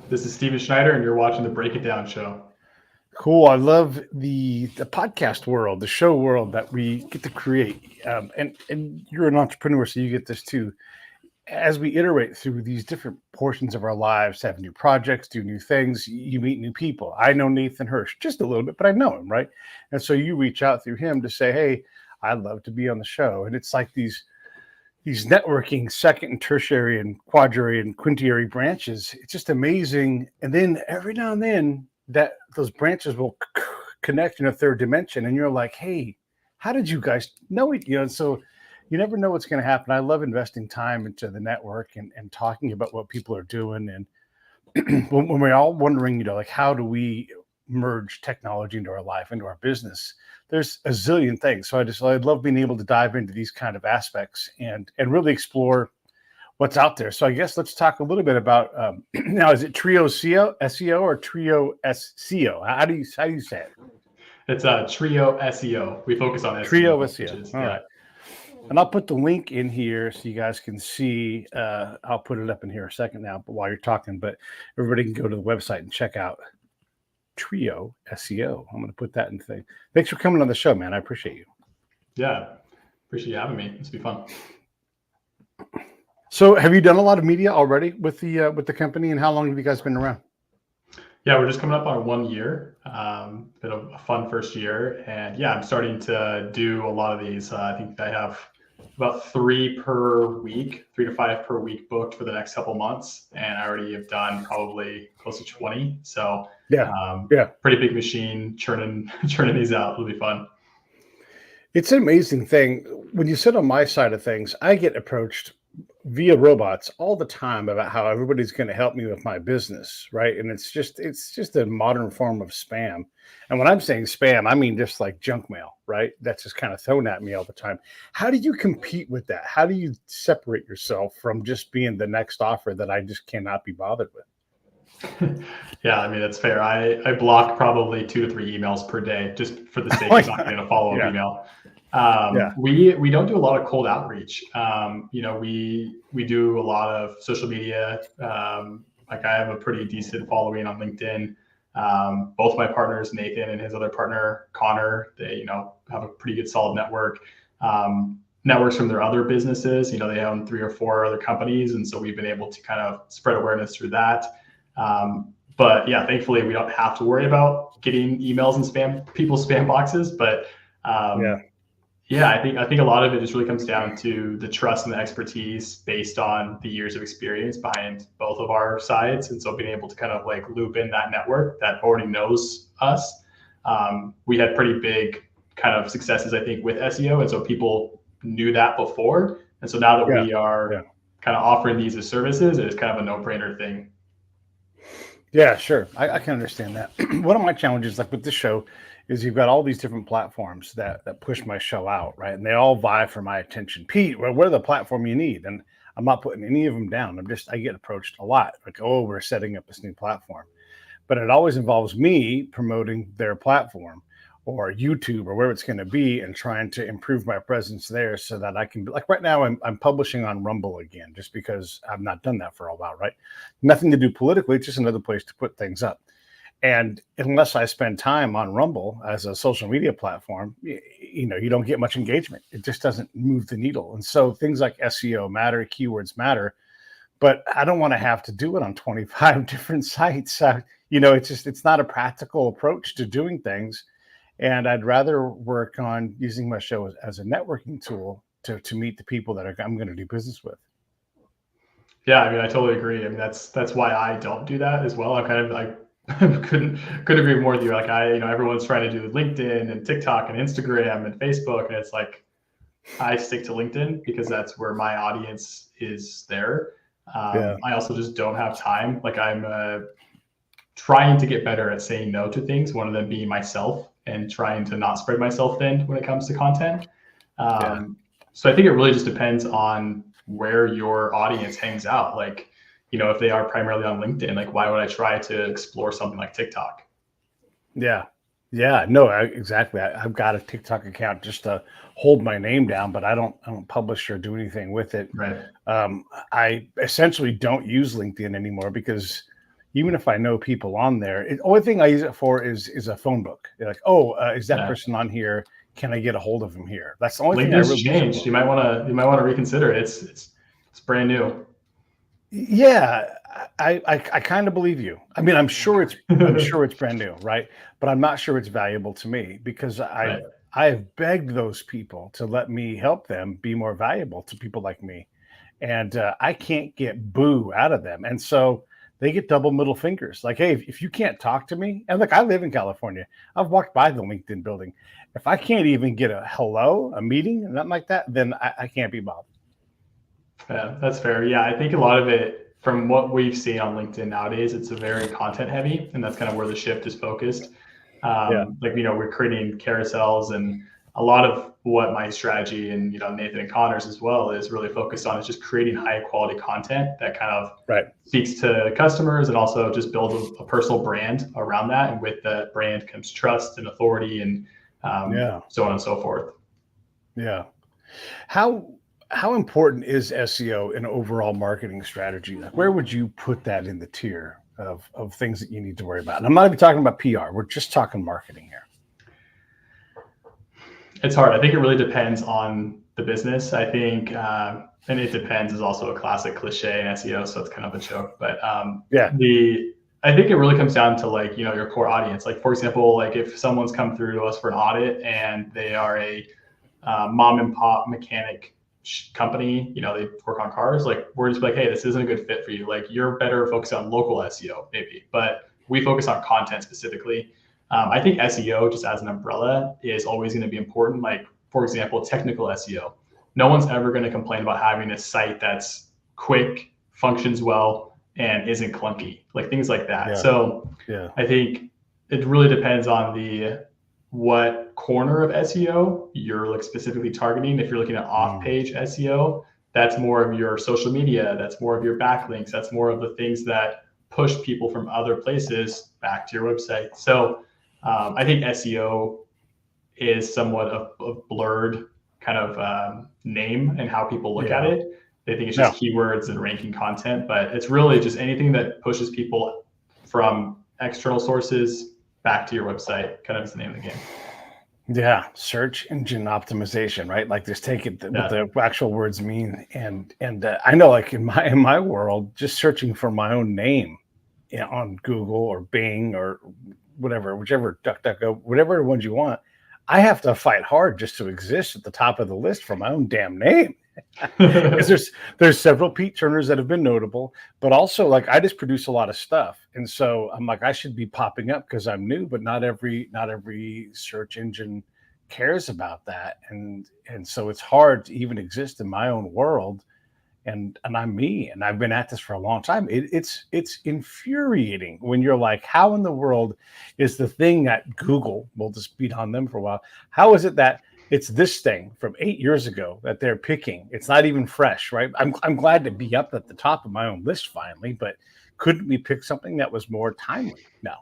This is Steven Schneider, and you're watching the Break It Down show. Cool. I love the podcast world, the show world that we get to create. And you're an entrepreneur, so you get this too. As we iterate through these different portions of our lives, have new projects, do new things, you meet new people. I know Nathan Hirsch just a little bit, but I know him, right? And so you reach out through him to say, hey, I'd love to be on the show. And it's like these networking second and tertiary and quadriary and quintiary branches. It's just amazing. And then every now and then that those branches will connect in a third dimension. And you're like, hey, how did you guys know it? And so you never know what's going to happen. I love investing time into the network and talking about what people are doing. And when we're all wondering, like, how do we merge technology into our life, into our business? There's a zillion things. So I'd love being able to dive into these kind of aspects and really explore what's out there. So I guess let's talk a little bit about now. Is it TrioSEO SEO or TrioSEO? How do you say it? It's TrioSEO. We focus on SEO. TrioSEO. All right. And I'll put the link in here so you guys can see. I'll put it up in here a second now, but while you're talking, but everybody can go to the website and check out TrioSEO. I'm going to put that in the thing. Thanks for coming on the show, man. I appreciate you. Yeah, appreciate you having me. This will be fun. So, have you done a lot of media already with the company, and how long have you guys been around? Yeah, we're just coming up on 1 year. Been a fun first year, and yeah, I'm starting to do a lot of these. I think I have about 3 to 5 per week booked for the next couple months, and I already have done probably close to 20. So pretty big machine churning these out. It'll be fun. It's an amazing thing when you sit on my side of things. I get approached via robots all the time about how everybody's going to help me with my business, right? And it's just a modern form of spam. And when I'm saying spam, I mean just like junk mail, right? That's just kind of thrown at me all the time. How do you compete with that? How do you separate yourself from just being the next offer that I just cannot be bothered with? Yeah, I mean, that's fair. I block probably 2 to 3 emails per day just for the sake of not getting a follow-up email. We don't do a lot of cold outreach. We do a lot of social media. Like I have a pretty decent following on LinkedIn. Both my partners, Nathan and his other partner, Connor, they, have a pretty good solid network. Networks from their other businesses, they own 3 or 4 other companies. And so we've been able to kind of spread awareness through that. But yeah, thankfully we don't have to worry about getting emails and people's spam boxes. But I think a lot of it just really comes down to the trust and the expertise based on the years of experience behind both of our sides. And so being able to kind of like loop in that network that already knows us. We had pretty big kind of successes, I think, with SEO. And so people knew that before. And so now that we are kind of offering these as services, it's kind of a no-brainer thing. Yeah, sure. I can understand that. One of my challenges, like with this show, is you've got all these different platforms that push my show out, right? And they all vie for my attention. Pete, we're the platform you need. And I'm not putting any of them down. I get approached a lot. Like, oh, we're setting up this new platform. But it always involves me promoting their platform or YouTube or where it's going to be and trying to improve my presence there so that I can, like right now, I'm publishing on Rumble again, just because I've not done that for a while, right? Nothing to do politically, it's just another place to put things up. And unless I spend time on Rumble as a social media platform, you don't get much engagement. It just doesn't move the needle. And so things like SEO matter, keywords matter, but I don't want to have to do it on 25 different sites. It's not a practical approach to doing things. And I'd rather work on using my show as a networking tool to meet the people that I'm going to do business with. Yeah, I mean, I totally agree. I mean, that's why I don't do that as well. I couldn't agree more with you. Like everyone's trying to do LinkedIn and TikTok and Instagram and Facebook, and it's like I stick to LinkedIn because that's where my audience is there. I also just don't have time. Like I'm trying to get better at saying no to things. One of them being myself and trying to not spread myself thin when it comes to content. So I think it really just depends on where your audience hangs out. Like, if they are primarily on LinkedIn, like why would I try to explore something like TikTok? Yeah, no, exactly. I've got a TikTok account just to hold my name down, but I don't publish or do anything with it. Right. I essentially don't use LinkedIn anymore because even if I know people on there, the only thing I use it for is a phone book. They're like, oh, is that person on here? Can I get a hold of them here? That's the only thing I LinkedIn's really use it changed. for. You might want to reconsider it. It's brand new. Yeah, I kind of believe you. I mean, I'm sure it's brand new, right? But I'm not sure it's valuable to me because Right. I have begged those people to let me help them be more valuable to people like me, and I can't get boo out of them, and so they get double middle fingers. Like, hey, if you can't talk to me, and look, I live in California. I've walked by the LinkedIn building. If I can't even get a hello, a meeting, and nothing like that, then I can't be bothered. Yeah, that's fair. Yeah, I think a lot of it, from what we've seen on LinkedIn nowadays, it's a very content heavy, and that's kind of where the shift is focused. Yeah. Like, we're creating carousels, and a lot of what my strategy and, Nathan and Connor's as well is really focused on is just creating high quality content that kind of speaks to customers and also just builds a personal brand around that. And with that brand comes trust and authority and so on and so forth. Yeah. How important is SEO in overall marketing strategy? Like, where would you put that in the tier of things that you need to worry about? And I'm not even talking about PR. We're just talking marketing here. It's hard. I think it really depends on the business. I think, and it depends is also a classic cliche in SEO, so it's kind of a joke. But I think it really comes down to like, your core audience. Like, for example, like if someone's come through to us for an audit and they are a mom and pop mechanic company, they work on cars, like we're just like, hey, this isn't a good fit for you. Like, you're better focused on local SEO maybe, but we focus on content specifically. I think SEO just as an umbrella is always going to be important. Like, for example, technical SEO. No one's ever going to complain about having a site that's quick, functions well, and isn't clunky, like things like that. So I think it really depends on what corner of SEO you're like specifically targeting. If you're looking at off-page SEO, that's more of your social media, that's more of your backlinks, that's more of the things that push people from other places back to your website. So I think SEO is somewhat of a blurred kind of name and how people look at it. They think it's just keywords and ranking content, but it's really just anything that pushes people from external sources back to your website, kind of is the name of the game. Yeah, search engine optimization, right? Like, just take it what the actual words mean, and I know, like in my world, just searching for my own name on Google or Bing or whichever DuckDuckGo, whatever ones you want, I have to fight hard just to exist at the top of the list for my own damn name. Because there's several Pete Turners that have been notable, but also like I just produce a lot of stuff, and so I'm like I should be popping up because I'm new, but not every search engine cares about that, and so it's hard to even exist in my own world, and I'm me, and I've been at this for a long time. It's infuriating when you're like, how in the world is the thing that Google, we'll just beat on them for a while, how is it that it's this thing from 8 years ago that they're picking? It's not even fresh, right? I'm glad to be up at the top of my own list finally, but couldn't we pick something that was more timely? No,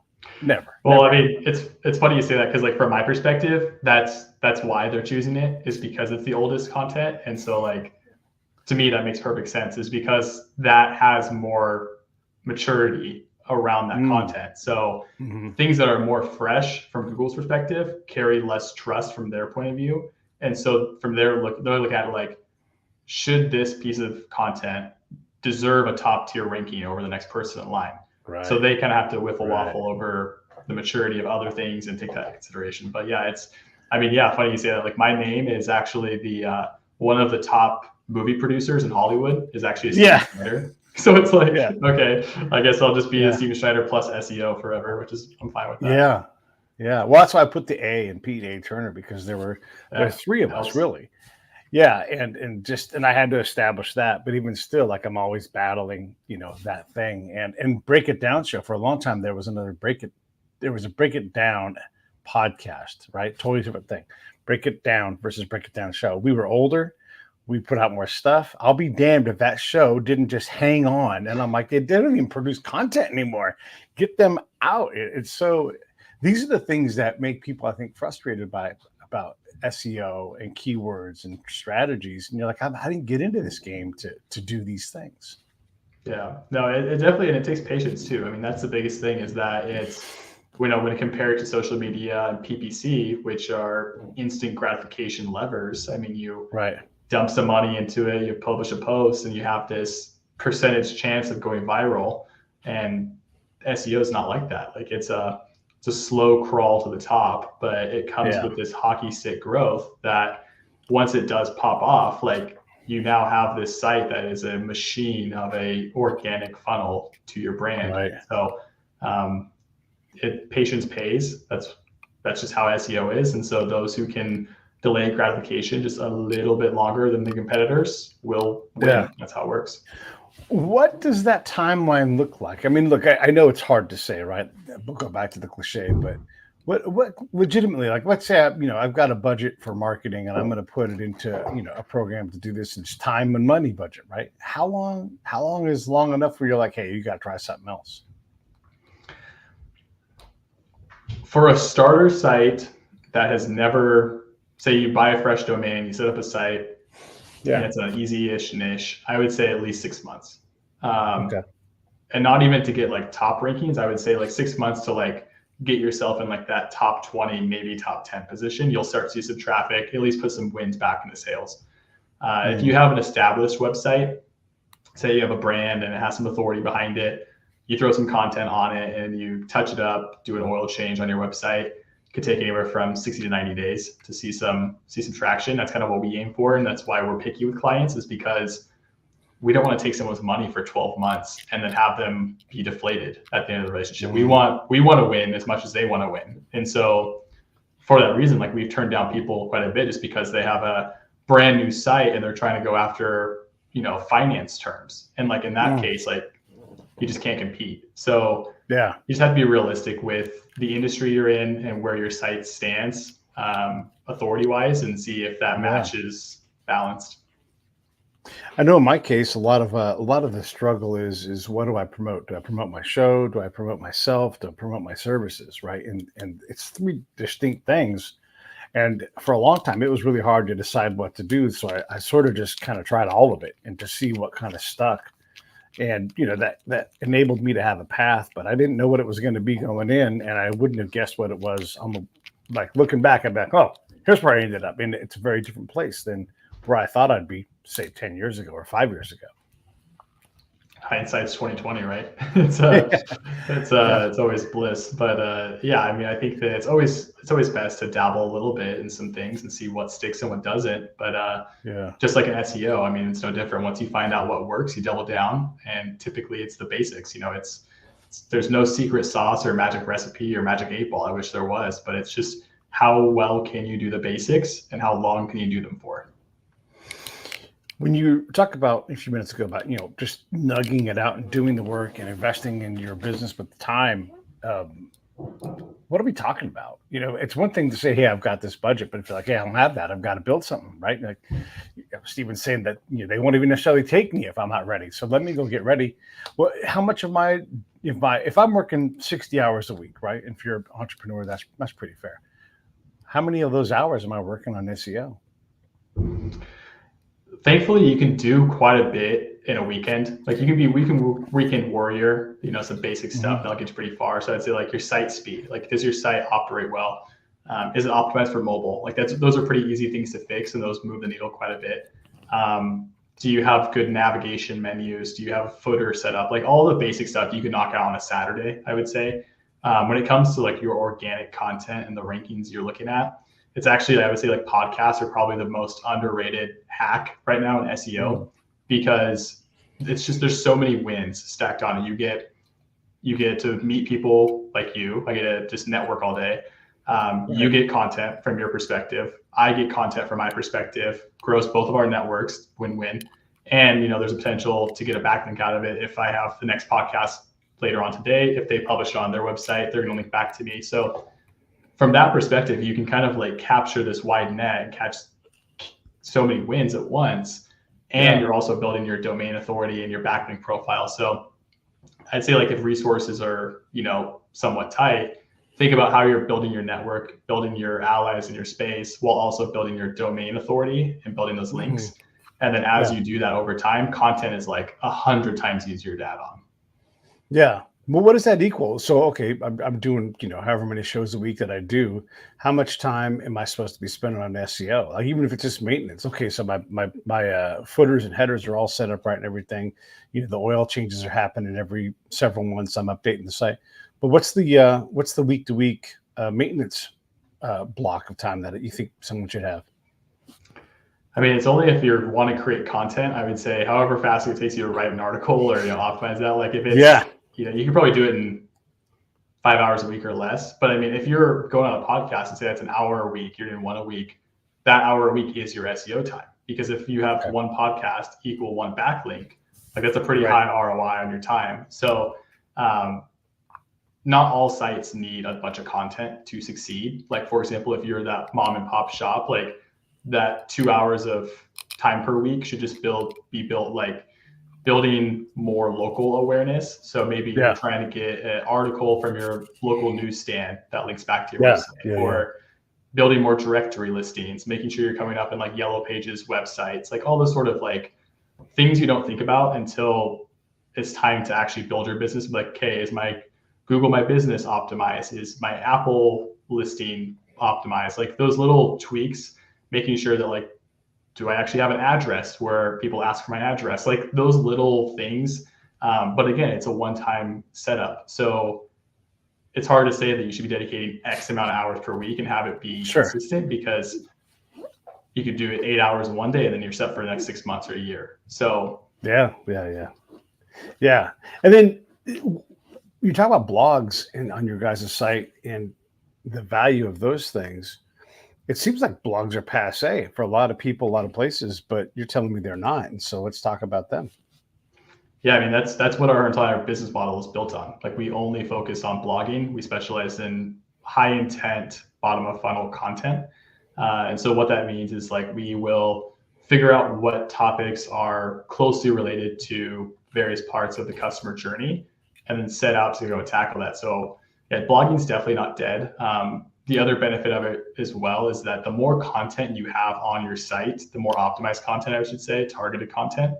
never. Well, never. I mean, it's funny you say that because, like, from my perspective, that's why they're choosing it, is because it's the oldest content, and so like to me that makes perfect sense, is because that has more maturity around that content. So things that are more fresh from Google's perspective carry less trust from their point of view. And so from their look, they're looking at it like, should this piece of content deserve a top tier ranking over the next person in line? Right. So they kind of have to whiffle waffle over the maturity of other things and take that into consideration. But yeah, funny you say that. Like, my name is actually the one of the top movie producers in Hollywood is actually a Steven Schneider. So it's like, okay, I guess I'll just be a Steven Schneider plus SEO forever, which is, I'm fine with that. Yeah. Well, that's why I put the A in Pete A. Turner, because there are three of us really. Yeah, and I had to establish that, but even still, like, I'm always battling, that thing. And Break It Down show, for a long time there was a Break It Down podcast, right? Totally different thing. Break It Down versus Break It Down show. We were older, we put out more stuff. I'll be damned if that show didn't just hang on. And I'm like, they didn't even produce content anymore. Get them out. It's so, these are the things that make people, I think, frustrated about SEO and keywords and strategies. And you're like, I didn't get into this game to do these things. Yeah, no, it definitely, and it takes patience too. I mean, that's the biggest thing is that it's, when compared to social media and PPC, which are instant gratification levers. I mean, you Right. dump some money into it, you publish a post, and you have this percentage chance of going viral. And SEO is not like that. Like it's a slow crawl to the top, but it comes with this hockey stick growth that once it does pop off, like you now have this site that is a machine of a organic funnel to your brand. Right. So patience pays. That's just how SEO is. And so those who can delay gratification just a little bit longer than the competitors will win. Yeah. That's how it works. What does that timeline look like? I mean, look, I know it's hard to say, right? We'll go back to the cliche, but what legitimately, like, let's say, I've got a budget for marketing and I'm going to put it into, a program to do this. It's time and money budget, right? How long is long enough where you're like, hey, you got to try something else? For a starter site that has never, say you buy a fresh domain, you set up a site, and it's an easy-ish niche, I would say at least 6 months. Okay. And not even to get like top rankings, I would say like 6 months to like get yourself in like that top 20, maybe top 10 position. You'll start to see some traffic, at least put some wins back into sales. If you have an established website, say you have a brand and it has some authority behind it, you throw some content on it and you touch it up, do an oil change on your website. It could take anywhere from 60 to 90 days to see some traction. That's kind of what we aim for. And that's why we're picky with clients, is because we don't want to take someone's money for 12 months and then have them be deflated at the end of the relationship. We want to win as much as they want to win. And so for that reason, like we've turned down people quite a bit just because they have a brand new site and they're trying to go after, finance terms. And like in that case, like you just can't compete. So you just have to be realistic with the industry you're in and where your site stands authority wise, and see if that match is balanced. I know in my case, a lot of the struggle is what do I promote? Do I promote my show? Do I promote myself? Do I promote my services? Right. And it's three distinct things. And for a long time, it was really hard to decide what to do. So I sort of just kind of tried all of it and to see what kind of stuck. And, that enabled me to have a path, but I didn't know what it was going to be going in. And I wouldn't have guessed what it was. Like looking back, I'm like, oh, here's where I ended up. And it's a very different place than where I thought I'd be, say 10 years ago or 5 years ago. Hindsight's 2020, right? It's always bliss. But I mean, I think that it's always best to dabble a little bit in some things and see what sticks and what doesn't. But just like an SEO, I mean, it's no different. Once you find out what works, you double down, and typically it's the basics. There's no secret sauce or magic recipe or magic 8-ball. I wish there was, but it's just how well can you do the basics and how long can you do them for? When you talk about a few minutes ago about, just nugging it out and doing the work and investing in your business with the time, what are we talking about? It's one thing to say, hey, I've got this budget, but if you're like, hey, I don't have that, I've got to build something, right? Like Steven's saying that they won't even necessarily take me if I'm not ready. So let me go get ready. Well, how much of if I'm working 60 hours a week, right? And if you're an entrepreneur, that's pretty fair. How many of those hours am I working on SEO? Thankfully, you can do quite a bit in a weekend. Like you can be weekend warrior, some basic stuff that'll get you pretty far. So I'd say like your site speed, like does your site operate well? Is it optimized for mobile? Like those are pretty easy things to fix, and those move the needle quite a bit. Do you have good navigation menus? Do you have a footer set up? Like all the basic stuff you can knock out on a Saturday, I would say. When it comes to like your organic content and the rankings you're looking at, it's actually, I would say like podcasts are probably the most underrated hack right now in SEO, because it's just, there's so many wins stacked on it. You get to meet people like you. I get to just network all day. You get content from your perspective. I get content from my perspective, grows both of our networks, win-win. And, there's a potential to get a backlink out of it. If I have the next podcast later on today, if they publish it on their website, they're going to link back to me. So from that perspective, you can kind of like capture this wide net and catch so many wins at once. And you're also building your domain authority and your backlink profile. So I'd say like if resources are, somewhat tight, think about how you're building your network, building your allies in your space, while also building your domain authority and building those links. And then as you do that over time, content is like 100 times easier to add on. Yeah. Well, what does that equal? So, okay, I'm doing, however many shows a week that I do. How much time am I supposed to be spending on SEO? Like, even if it's just maintenance. Okay, so my footers and headers are all set up right and everything. The oil changes are happening every several months. I'm updating the site. But what's the week to week maintenance block of time that you think someone should have? I mean, it's only if you want to create content. I would say, however fast it takes you to write an article or optimize that. Like if it's you can probably do it in 5 hours a week or less. But I mean, if you're going on a podcast and say that's an hour a week, you're doing one a week, that hour a week is your SEO time. Because if you have one podcast equal one backlink, like that's a pretty high ROI on your time. So not all sites need a bunch of content to succeed. Like for example, if you're that mom and pop shop, like that 2 hours of time per week should just be built like building more local awareness. So maybe you're trying to get an article from your local newsstand that links back to your website, or building more directory listings, making sure you're coming up in like Yellow Pages websites, like all those sort of like things you don't think about until it's time to actually build your business. Like, okay, is my Google My Business optimized? Is my Apple listing optimized? Like those little tweaks, making sure that like, do I actually have an address where people ask for my address? Like those little things. But again, it's a one-time setup. So it's hard to say that you should be dedicating X amount of hours per week and have it be consistent, because you could do it 8 hours in one day and then you're set for the next 6 months or a year. So yeah. And then you talk about blogs on your guys' site and the value of those things. It seems like blogs are passe for a lot of people, a lot of places, but you're telling me they're not. And so let's talk about them. Yeah, I mean, that's what our entire business model is built on. Like we only focus on blogging. We specialize in high intent, bottom of funnel content. And so what that means is like we will figure out what topics are closely related to various parts of the customer journey and then set out to go tackle that. So yeah, blogging is definitely not dead. The other benefit of it as well is that the more content you have on your site, the more optimized content, I should say, targeted content,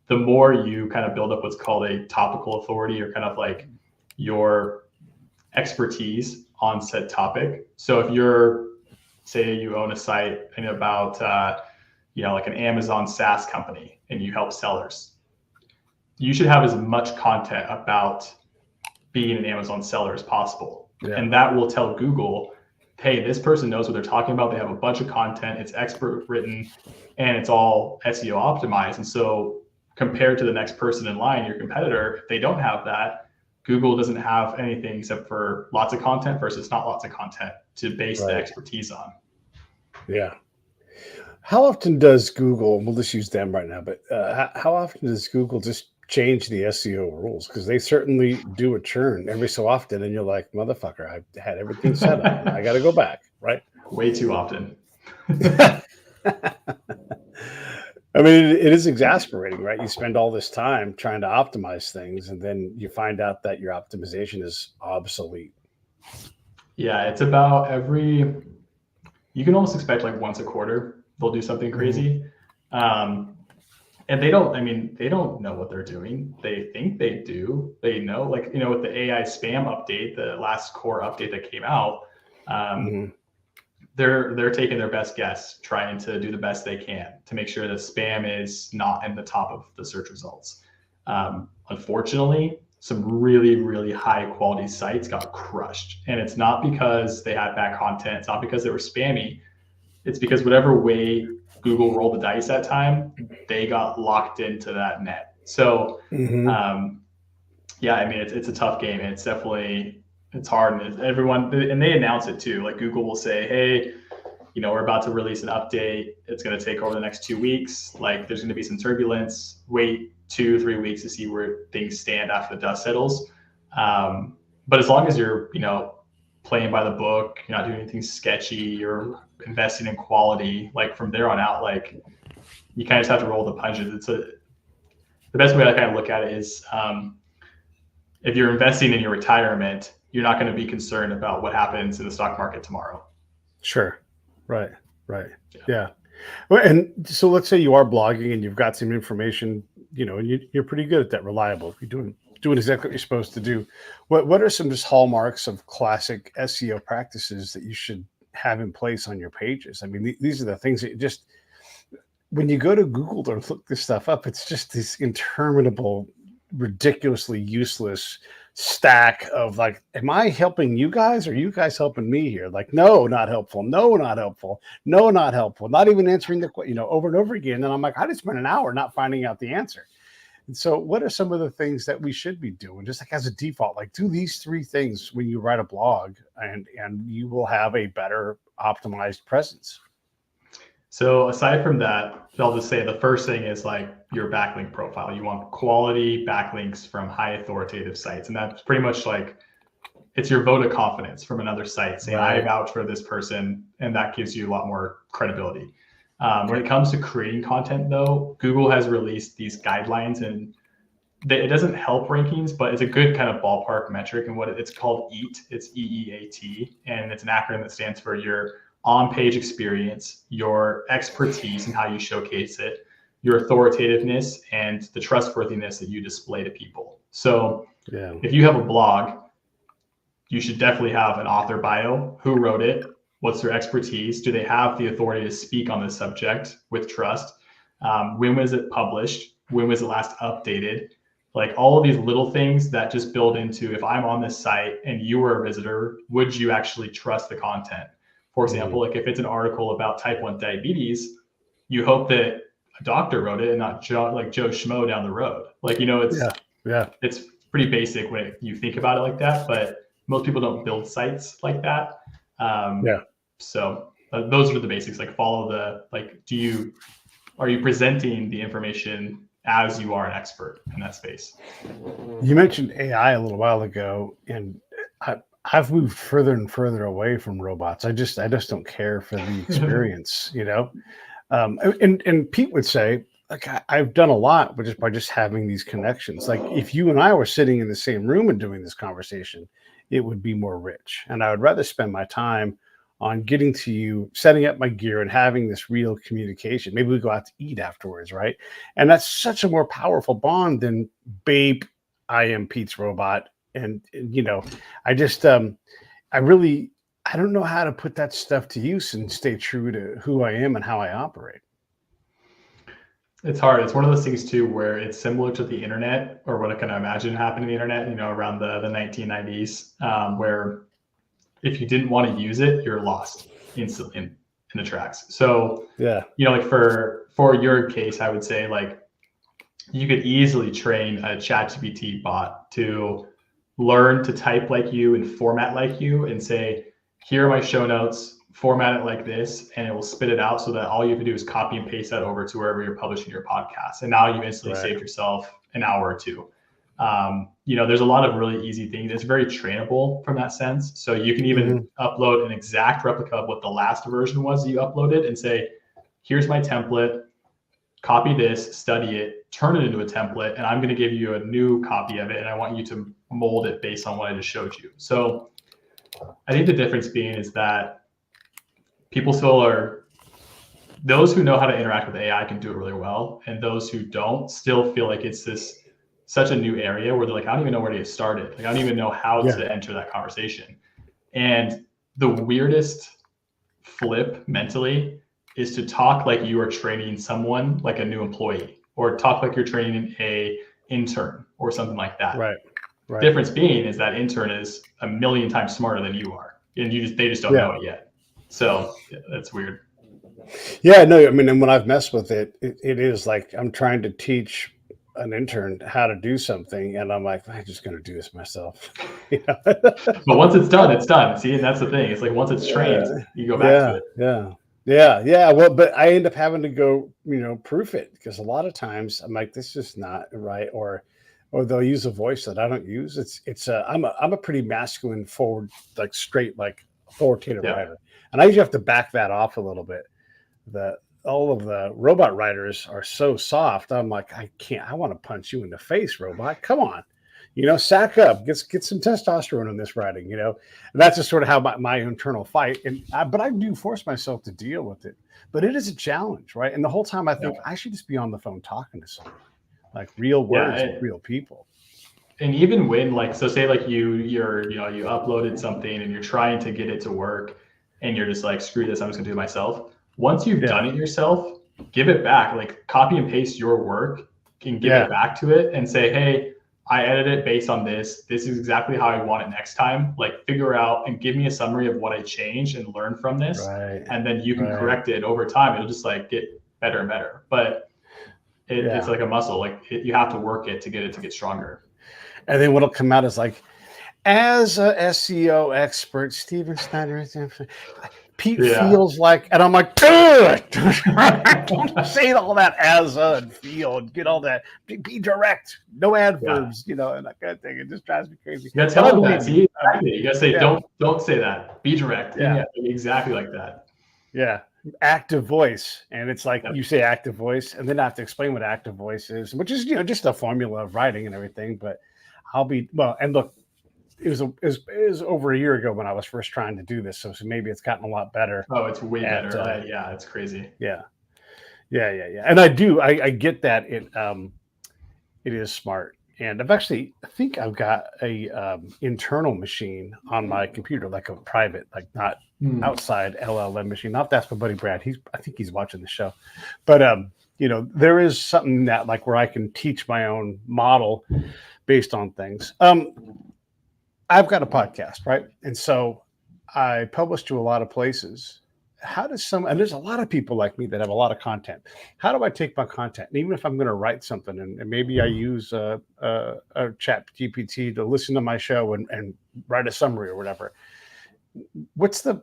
the more you kind of build up what's called a topical authority, or kind of like your expertise on said topic. So if you're, say you own a site about, like an Amazon SaaS company and you help sellers, you should have as much content about being an Amazon seller as possible. Yeah. And that will tell Google, hey, this person knows what they're talking about. They have a bunch of content, it's expert written, and it's all SEO optimized. And so compared to the next person in line, your competitor, if they don't have that, Google doesn't have anything except for lots of content versus not lots of content to base the expertise on. Yeah. How often does Google, we'll just use them right now, but how often does Google just change the SEO rules? Because they certainly do a churn every so often, and you're like, motherfucker, I had everything set up. I got to go back, right? Way too often. I mean, it is exasperating, right? You spend all this time trying to optimize things, and then you find out that your optimization is obsolete. Yeah, it's about you can almost expect like once a quarter, they'll do something crazy. And they don't know what they're doing. They think they do. They know, like, with the AI spam update, the last core update that came out, they're taking their best guess, trying to do the best they can to make sure that spam is not in the top of the search results. Unfortunately, some really, really high quality sites got crushed. And it's not because they had bad content. It's not because they were spammy. It's because whatever way Google rolled the dice that time, they got locked into that net. So, yeah, I mean, it's a tough game. And it's hard. And and they announce it too. Like Google will say, hey, we're about to release an update. It's going to take over the next 2 weeks. Like there's going to be some turbulence. Wait 2-3 weeks to see where things stand after the dust settles. But as long as you're, playing by the book, you're not doing anything sketchy, you're investing in quality, like from there on out, like you kind of just have to roll the punches. The best way I kind of look at it is if you're investing in your retirement, you're not going to be concerned about what happens in the stock market tomorrow. Sure. Right. Yeah. Well, and so let's say you are blogging and you've got some information, and you're pretty good at that, reliable. You're doing exactly what you're supposed to do. What are some just hallmarks of classic SEO practices that you should have in place on your pages? I mean, these are the things that just when you go to Google to look this stuff up, it's just this interminable, ridiculously useless stack of like, am I helping you guys or are you guys helping me here? Like, no, not helpful. No, not helpful. No, not helpful. Not even answering the question, over and over again. And I'm like, I just spent an hour not finding out the answer. And so what are some of the things that we should be doing? Just like as a default, like do these 3 things when you write a blog and you will have a better optimized presence. So aside from that, I'll just say the first thing is like your backlink profile. You want quality backlinks from high authoritative sites. And that's pretty much like, it's your vote of confidence from another site saying, right, I vouch for this person. And that gives you a lot more credibility. When it comes to creating content though, Google has released these guidelines and it doesn't help rankings, but it's a good kind of ballpark metric. And what it's called EAT, it's EEAT. And it's an acronym that stands for your on-page experience, your expertise and how you showcase it, your authoritativeness, and the trustworthiness that you display to people. So if you have a blog, you should definitely have an author bio, who wrote it, what's their expertise, do they have the authority to speak on this subject with trust, when was it published, when was it last updated, like all of these little things that just build into, if I'm on this site and you were a visitor, would you actually trust the content? For example, like if it's an article about type 1 diabetes, you hope that a doctor wrote it and not Joe Schmo down the road. Like, it's pretty basic when you think about it like that, but most people don't build sites like that. So those are the basics, like follow the, like, are you presenting the information as you are an expert in that space? You mentioned AI a little while ago, and I've moved further and further away from robots. I just don't care for the experience, and Pete would say, like, I've done a lot, but just by having these connections. Like if you and I were sitting in the same room and doing this conversation, it would be more rich. And I would rather spend my time on getting to you, setting up my gear and having this real communication. Maybe we go out to eat afterwards, right? And that's such a more powerful bond than, babe, I am Pete's robot. And I just, I don't know how to put that stuff to use and stay true to who I am and how I operate. It's hard. It's one of those things too, where it's similar to the internet, or what I can imagine happened in the internet, around the 1990s, where if you didn't want to use it, you're lost instantly in the tracks. So, like for your case, I would say like you could easily train a ChatGPT bot to learn to type like you and format like you and say, here are my show notes, format it like this, and it will spit it out so that all you have to do is copy and paste that over to wherever you're publishing your podcast. And now you instantly saved yourself an hour or two. There's a lot of really easy things. It's very trainable from that sense. So you can even upload an exact replica of what the last version was that you uploaded and say, here's my template, copy this, study it, turn it into a template, and I'm going to give you a new copy of it. And I want you to mold it based on what I just showed you. So I think the difference being is that people those who know how to interact with AI can do it really well. And those who don't still feel like it's such a new area where they're like, I don't even know where to get started. Like, I don't even know how to enter that conversation. And the weirdest flip mentally is to talk like you are training someone, like a new employee, or talk like you're training a intern or something like that. Right. Difference being is that intern is a million times smarter than you are, and they just don't know it yet. So that's weird. Yeah, no, I mean, and when I've messed with it is like I'm trying to teach an intern how to do something, and I'm like, I'm just going to do this myself. But once it's done, it's done. See, and that's the thing. It's like once it's trained, you go back to it. Yeah. Well, but I end up having to go, proof it, because a lot of times I'm like, this is not right, or they'll use a voice that I don't use. I'm a pretty masculine, forward, like straight, like authoritative writer, and I usually have to back that off a little bit. All of the robot writers are so soft. I'm like, I can't. I want to punch you in the face, robot. Come on. sack up, get some testosterone in this writing, and that's just sort of how my internal fight. But I do force myself to deal with it. But it is a challenge, right? And the whole time I think I should just be on the phone talking to someone, like real words with real people. And even when so say you uploaded something and you're trying to get it to work and you're just like, screw this, I'm just gonna do it myself. Once you've done it yourself, give it back, like copy and paste your work and give it back to it and say, hey, I edited it based on this. This is exactly how I want it next time. Like figure out and give me a summary of what I changed and learn from this. Right. And then you can correct it over time. It'll just get better and better. But it's like a muscle. You have to work it to get stronger. And then what'll come out is as a SEO expert, Steven Schneider, Pete feels like, and I'm like, good. Don't say all that as and feel and get all that. Be direct, no adverbs, and that kind of thing. It just drives me crazy. You gotta tell them that. See, exactly. You gotta say, don't say that. Be direct. Yeah, exactly like that. Yeah. Active voice. And it's like you say active voice, and then I have to explain what active voice is, which is, just a formula of writing and everything. But and look, it was over a year ago when I was first trying to do this, so maybe it's gotten a lot better. Oh, it's way better. Yeah, it's crazy. Yeah. And I get that it is smart. And I think I've got a internal machine on my computer, like a private, like not outside LLM machine. Not that's my buddy Brad. I think he's watching the show, but there is something that where I can teach my own model based on things. I've got a podcast, right? And so I publish to a lot of places. And there's a lot of people like me that have a lot of content. How do I take my content? And even if I'm going to write something and maybe I use a chat GPT to listen to my show and write a summary or whatever, what's the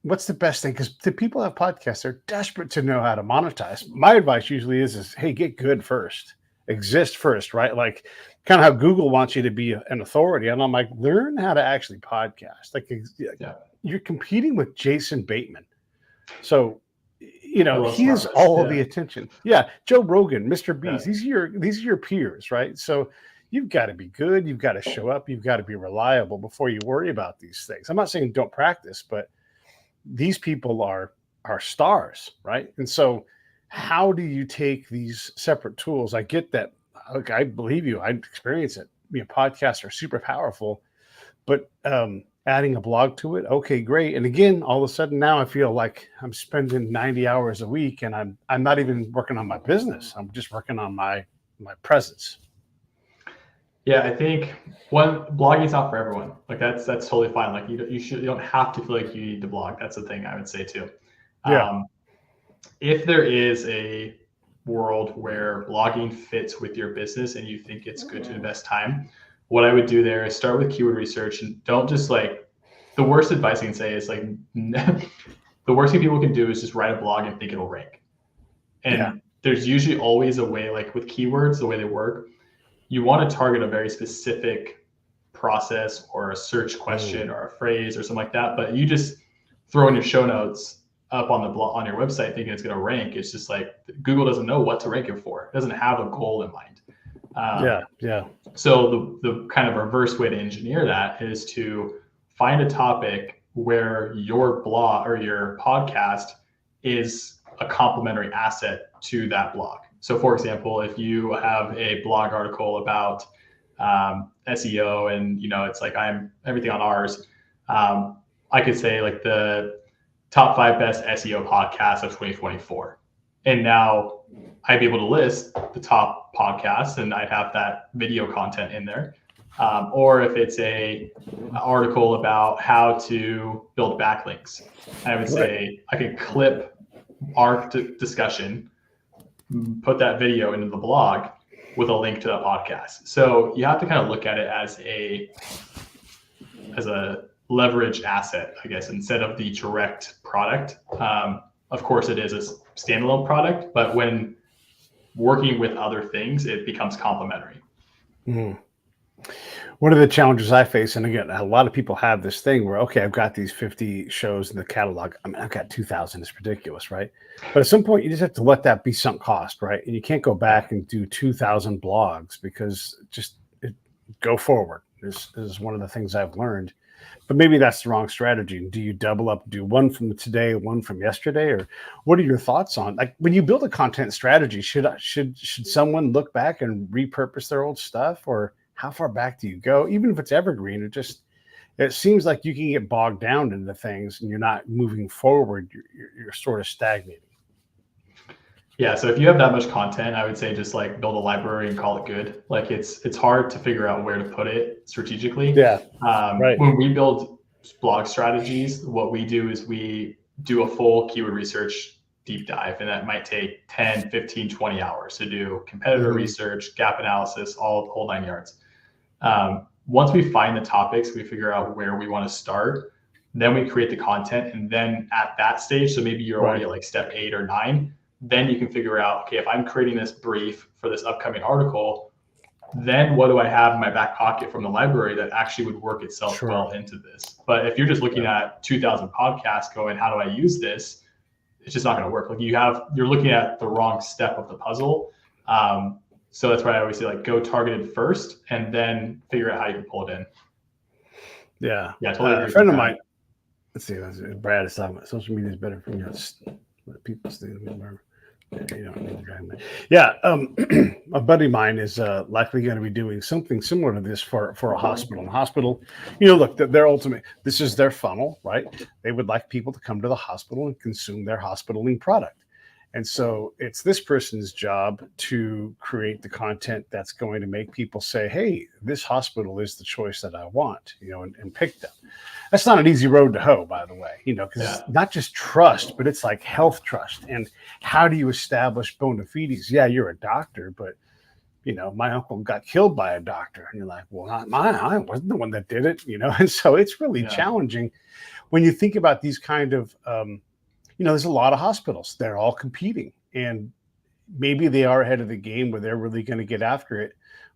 best thing? Because the people that have podcasts, they're desperate to know how to monetize. My advice usually is, hey, get good first. Exist first, right? Like kind of how Google wants you to be an authority. And I'm like, learn how to actually podcast. You're competing with Jason Bateman. So, he has all of the attention. Yeah. Joe Rogan, Mr. Beast, these are your peers, right? So you've got to be good. You've got to show up. You've got to be reliable before you worry about these things. I'm not saying don't practice, but these people are stars, right? And so how do you take these separate tools? I get that. Look, I believe you. I experience it. Podcasts are super powerful, but adding a blog to it, okay, great. And again, all of a sudden now I feel like I'm spending 90 hours a week, and I'm not even working on my business. I'm just working on my presence. Yeah, I think blogging is not for everyone. That's totally fine. You don't have to feel like you need to blog. That's the thing I would say too. Yeah. If there is a world where blogging fits with your business and you think it's good to invest time, what I would do there is start with keyword research, and don't just the worst advice I can say is the worst thing people can do is just write a blog and think it'll rank. And there's usually always a way, with keywords, the way they work, you want to target a very specific process or a search question or a phrase or something like that. But you just throw in your show notes up on the blog on your website thinking it's going to rank. It's just Google doesn't know what to rank it for. It doesn't have a goal in mind. So the kind of reverse way to engineer that is to find a topic where your blog or your podcast is a complementary asset to that blog. So for example, if you have a blog article about SEO and it's I'm everything on ours, I could say the top 5 best SEO podcasts of 2024. And now I'd be able to list the top podcasts and I'd have that video content in there. Or if it's an article about how to build backlinks, I would say I could clip our discussion, put that video into the blog with a link to that podcast. So you have to kind of look at it as a leverage asset, I guess, instead of the direct product. Of course, it is a standalone product, but when working with other things, it becomes complementary. One of the challenges I face, and again, a lot of people have this thing where, okay, I've got these 50 shows in the catalog. I mean, I've got 2,000. It's ridiculous, right? But at some point, you just have to let that be sunk cost, right? And you can't go back and do 2,000 blogs because go forward. This is one of the things I've learned. But maybe that's the wrong strategy. Do you double up, do one from today, one from yesterday, or what are your thoughts on, like, when you build a content strategy, should someone look back and repurpose their old stuff, or how far back do you go? Even if it's evergreen, it seems like you can get bogged down into things and you're not moving forward. You're sort of stagnating. Yeah, so if you have that much content, I would say just like build a library and call it good. Like it's hard to figure out where to put it strategically. Yeah, right. When we build blog strategies, what we do is we do a full keyword research deep dive, and that might take 10, 15, 20 hours to do competitor research, gap analysis, all the whole 9 yards. Once we find the topics, we figure out where we want to start, then we create the content. And then at that stage, so maybe you're already at like step 8 or 9, then you can figure out, okay, if I'm creating this brief for this upcoming article, then what do I have in my back pocket from the library that actually would work itself well into this? But if you're just looking at 2,000 podcasts going, how do I use this? It's just not going to work. Like you're looking at the wrong step of the puzzle. So that's why I always say, like, go targeted first and then figure out how you can pull it in. Yeah. Yeah. Totally a friend of mine, let's see, Brad is talking about social media is better for what people say. You don't need to drag me. Yeah, a buddy of mine is likely going to be doing something similar to this for a hospital. And hospital, look, their ultimate, this is their funnel, right? They would like people to come to the hospital and consume their hospitaling product. And so it's this person's job to create the content that's going to make people say, hey, this hospital is the choice that I want, and pick them. That's not an easy road to hoe, by the way, because it's not just trust, but it's like health trust. And how do you establish bona fides? Yeah, you're a doctor, but my uncle got killed by a doctor. And you're like, well, not mine. I wasn't the one that did it, And so it's really challenging when you think about these kind of, there's a lot of hospitals. They're all competing, and maybe they are ahead of the game where they're really going to get after it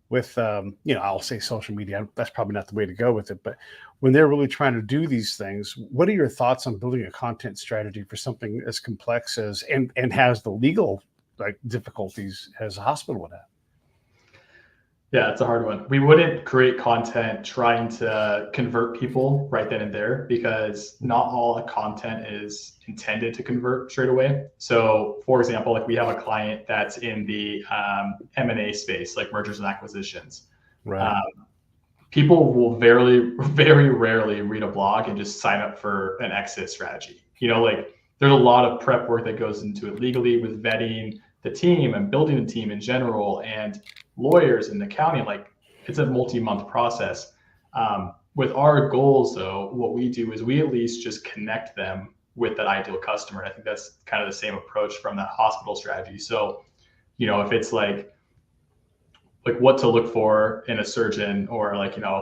with, I'll say social media. That's probably not the way to go with it. But when they're really trying to do these things, what are your thoughts on building a content strategy for something as complex as and has the legal difficulties as a hospital would have? Yeah, it's a hard one. We wouldn't create content trying to convert people right then and there, because not all the content is intended to convert straight away. So for example, like we have a client that's in the M&A space, like mergers and acquisitions. Right. People will very, very rarely read a blog and just sign up for an exit strategy. Like there's a lot of prep work that goes into it legally, with vetting the team and building the team in general, and lawyers and accounting. Like it's a multi-month process. With our goals though, what we do is we at least just connect them with that ideal customer. I think that's kind of the same approach from that hospital strategy. So, if it's like what to look for in a surgeon, or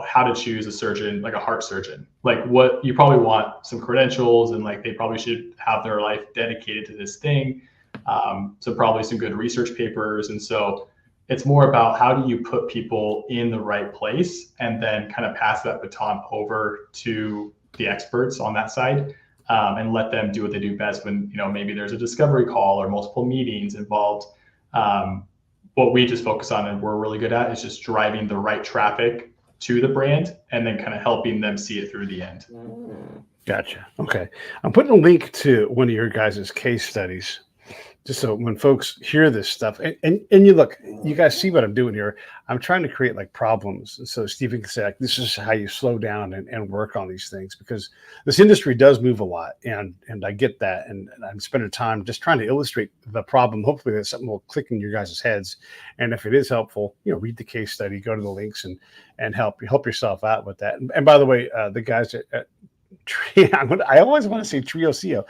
how to choose a surgeon, like a heart surgeon, like what you probably want some credentials, and like they probably should have their life dedicated to this thing. So probably some good research papers. And so it's more about how do you put people in the right place and then kind of pass that baton over to the experts on that side, and let them do what they do best when, maybe there's a discovery call or multiple meetings involved. What we just focus on and we're really good at is just driving the right traffic to the brand and then kind of helping them see it through the end. Gotcha. Okay. I'm putting a link to one of your guys' case studies, just so when folks hear this stuff and you guys see what I'm doing here. I'm trying to create like problems. So Stephen can say, like, this is how you slow down and work on these things, because this industry does move a lot. And I get that. And I'm spending time just trying to illustrate the problem. Hopefully that something will click in your guys' heads. And if it is helpful, read the case study, go to the links and help yourself out with that. And by the way, the guys at I always want to say TrioSEO,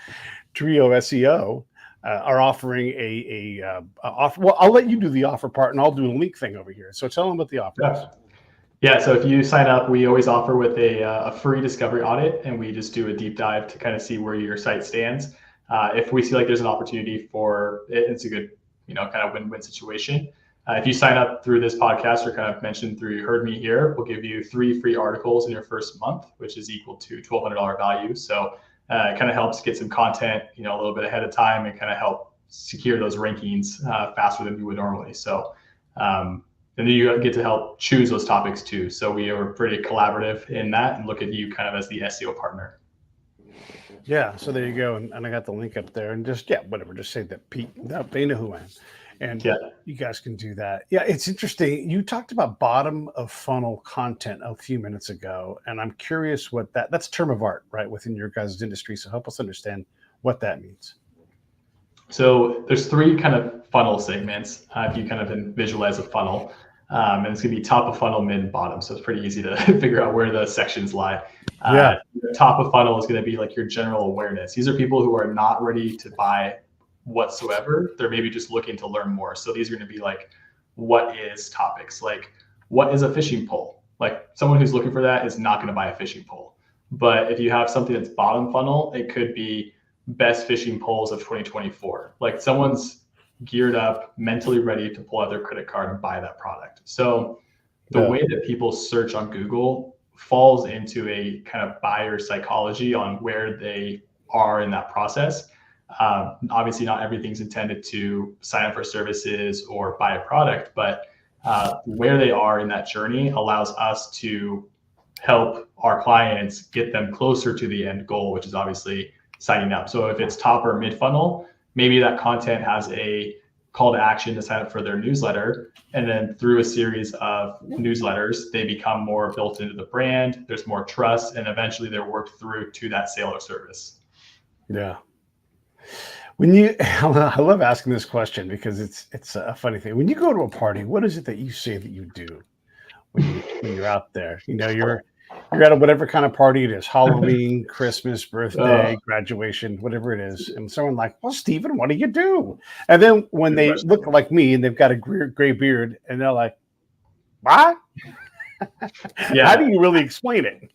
TrioSEO, are offering a offer. Well, I'll let you do the offer part, and I'll do a link thing over here. So tell them what the offer is. Yeah. So if you sign up, we always offer with a free discovery audit, and we just do a deep dive to kind of see where your site stands. If we see like there's an opportunity for it, it's a good, kind of win-win situation. If you sign up through this podcast, or kind of mentioned through You Heard Me Here, we'll give you 3 free articles in your first month, which is equal to $1,200 value. So it kind of helps get some content, a little bit ahead of time, and kind of help secure those rankings faster than you would normally. So then you get to help choose those topics too. So we are pretty collaborative in that and look at you kind of as the SEO partner. Yeah, so there you go, and I got the link up there, and just whatever, just say that Pete, they know who I am, and you guys can do that. Yeah, it's interesting. You talked about bottom of funnel content a few minutes ago, and I'm curious what that's a term of art, right, within your guys' industry. So help us understand what that means. So there's 3 kind of funnel segments. If you kind of visualize a funnel, and it's going to be top of funnel, mid, and bottom. So it's pretty easy to figure out where the sections lie. The top of funnel is going to be like your general awareness. These are people who are not ready to buy whatsoever. They're maybe just looking to learn more. So these are going to be like, what is topics? Like, what is a fishing pole? Like, someone who's looking for that is not going to buy a fishing pole. But if you have something that's bottom funnel, it could be best fishing poles of 2024. Like, someone's geared up, mentally ready to pull out their credit card and buy that product. So the way that people search on Google falls into a kind of buyer psychology on where they are in that process. Obviously, not everything's intended to sign up for services or buy a product, but where they are in that journey allows us to help our clients get them closer to the end goal, which is obviously signing up. So if it's top or mid funnel, maybe that content has a call to action to sign up for their newsletter. And then through a series of newsletters, they become more built into the brand. There's more trust, and eventually they're worked through to that sale or service. Yeah. I love asking this question because it's a funny thing. When you go to a party, what is it that you say that you do when you're out there? You know, you're at a whatever kind of party it is, Halloween, Christmas, birthday, graduation, whatever it is. And someone like, well, Steven, what do you do? And then when they look like me and they've got a gray beard and they're like, what? How do you really explain it?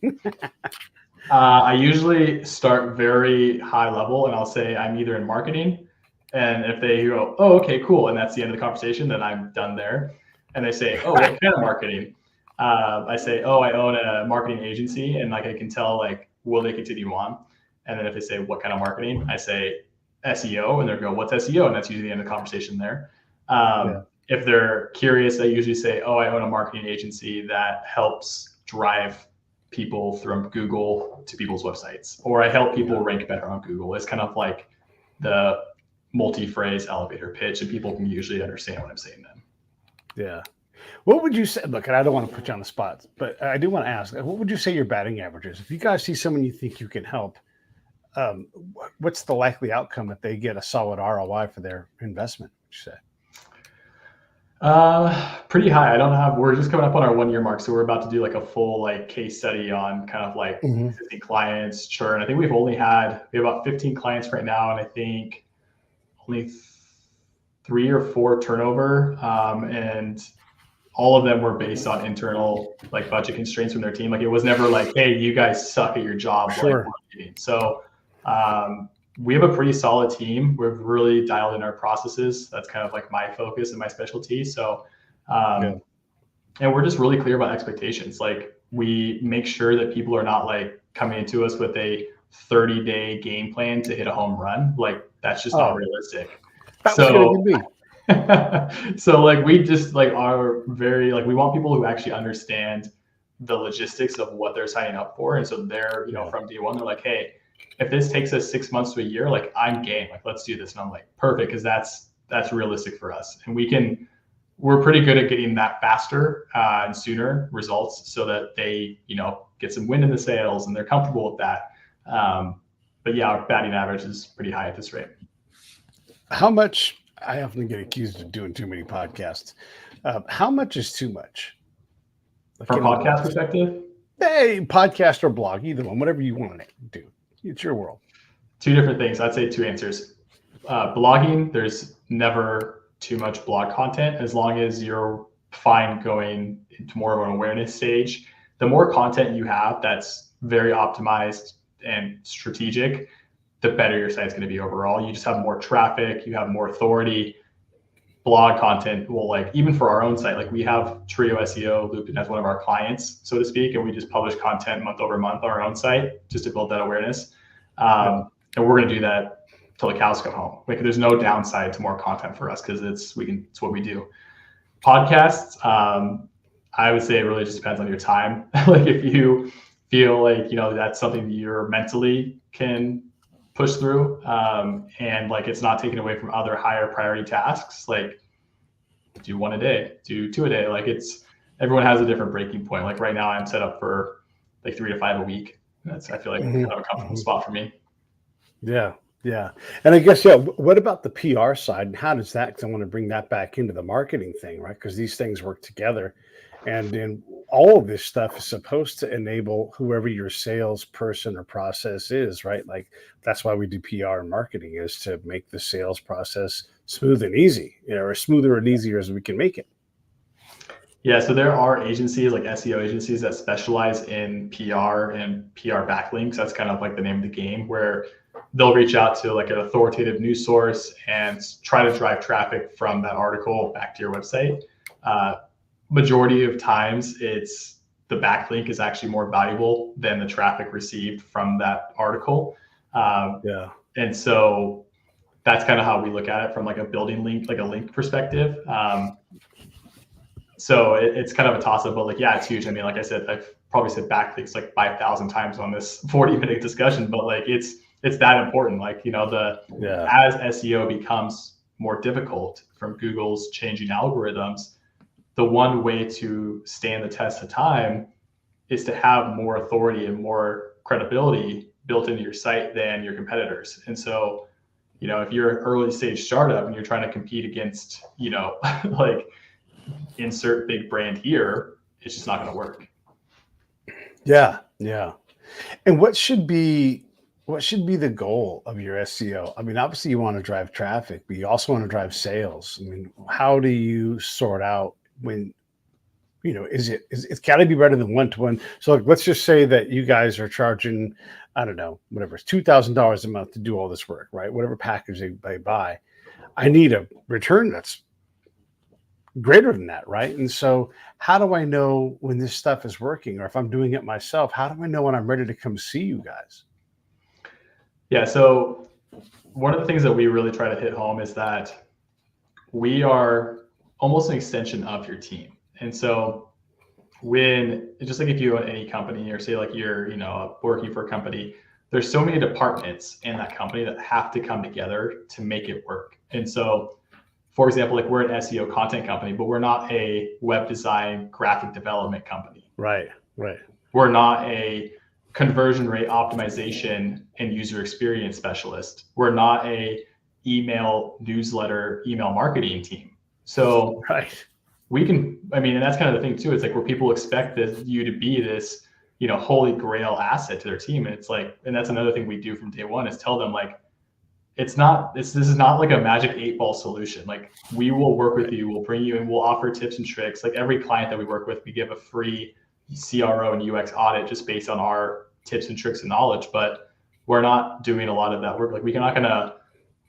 I usually start very high level and I'll say I'm either in marketing. And if they go, oh, okay, cool. And that's the end of the conversation, then I'm done there. And they say, oh, what kind of marketing? I say, oh, I own a marketing agency, and like I can tell, like, will they continue on? And then if they say, what kind of marketing? I say SEO, and they'll go, what's SEO? And that's usually the end of the conversation there. If they're curious, I usually say, oh, I own a marketing agency that helps drive people from Google to people's websites, or I help people rank better on Google. It's kind of like the multi-phrase elevator pitch, and people can usually understand what I'm saying then. Yeah. What would you say? Look, and I don't want to put you on the spot, but I do want to ask, what would you say your batting average is? If you guys see someone you think you can help, what's the likely outcome if they get a solid ROI for their investment, would you say? Pretty high. We're just coming up on our 1 year mark. So we're about to do like a full like case study on kind of like existing clients, churn. I think we have about 15 clients right now. And I think only 3 or 4 turnover. And all of them were based on internal like budget constraints from their team. Like, it was never like, hey, you guys suck at your job. Sure. Like, so we have a pretty solid team. We've really dialed in our processes. That's kind of like my focus and my specialty. So, and we're just really clear about expectations. Like, we make sure that people are not like coming into us with a 30-day game plan to hit a home run. Like, that's just not realistic. So like, we just like are very like, we want people who actually understand the logistics of what they're signing up for. And so they're, from day one, they're like, hey, if this takes us 6 months to a year, like, I'm game, like, let's do this. And I'm like, perfect. Cause that's realistic for us. And we're pretty good at getting that faster and sooner results so that they, get some wind in the sails and they're comfortable with that. But yeah, our batting average is pretty high at this rate. How much? I often get accused of doing too many podcasts. How much is too much? Like, from a podcast perspective? Hey, podcast or blog, either one, whatever you want to do. It's your world. 2 different things. I'd say 2 answers. Blogging, there's never too much blog content as long as you're fine going into more of an awareness stage. The more content you have that's very optimized and strategic, the better your site's going to be overall. You just have more traffic, you have more authority. Blog content will, like, even for our own site, like, we have TrioSEO looped in as one of our clients, so to speak, and we just publish content month over month on our own site just to build that awareness. And we're going to do that till the cows come home. Like, there's no downside to more content for us because it's what we do. Podcasts, I would say it really just depends on your time. Like if you feel like, that's something that you're mentally can push through, and like it's not taken away from other higher priority tasks, like do one a day, do two a day. Like everyone has a different breaking point. Like right now I'm set up for like 3 to 5 a week. I feel like kind of a comfortable spot for me. Yeah. Yeah. And I guess, what about the PR side and how does that, because I want to bring that back into the marketing thing, right? Because these things work together. And then all of this stuff is supposed to enable whoever your salesperson or process is, right? Like that's why we do PR and marketing, is to make the sales process smooth and easy, or as smoother and easier as we can make it. Yeah, so there are agencies like SEO agencies that specialize in PR and PR backlinks. That's kind of like the name of the game, where they'll reach out to like an authoritative news source and try to drive traffic from that article back to your website. Majority of times, it's the backlink is actually more valuable than the traffic received from that article. And so that's kind of how we look at it from like a building link, like a link perspective. So it's kind of a toss up, but like, yeah, it's huge. I mean, like I said, I've probably said backlinks like 5,000 times on this 40-minute discussion, but like it's that important. Like, as SEO becomes more difficult from Google's changing algorithms, the one way to stand the test of time is to have more authority and more credibility built into your site than your competitors. And so, if you're an early stage startup and you're trying to compete against, like insert big brand here, it's just not going to work. Yeah. And what should be the goal of your SEO? I mean, obviously you want to drive traffic, but you also want to drive sales. I mean, how do you sort out when, it's got to be better than one-to-one. So like, let's just say that you guys are charging, I don't know, whatever, it's $2,000 a month to do all this work, right? Whatever package they buy, I need a return that's greater than that, right? And so how do I know when this stuff is working, or if I'm doing it myself, how do I know when I'm ready to come see you guys? Yeah, so one of the things that we really try to hit home is that we are almost an extension of your team. And so just like if you own any company, or say like you're, working for a company, there's so many departments in that company that have to come together to make it work. And so, for example, like we're an SEO content company, but we're not a web design, graphic development company. Right. We're not a conversion rate optimization and user experience specialist. We're not a email marketing team. So we can, and that's kind of the thing too. It's like where people expect you to be this, holy grail asset to their team. And it's like, and that's another thing we do from day one is tell them like, this is not like a magic 8-ball solution. Like we will work with you, we'll bring you in, we'll offer tips and tricks. Like every client that we work with, we give a free CRO and UX audit just based on our tips and tricks and knowledge, but we're not doing a lot of that work. Like we're not going to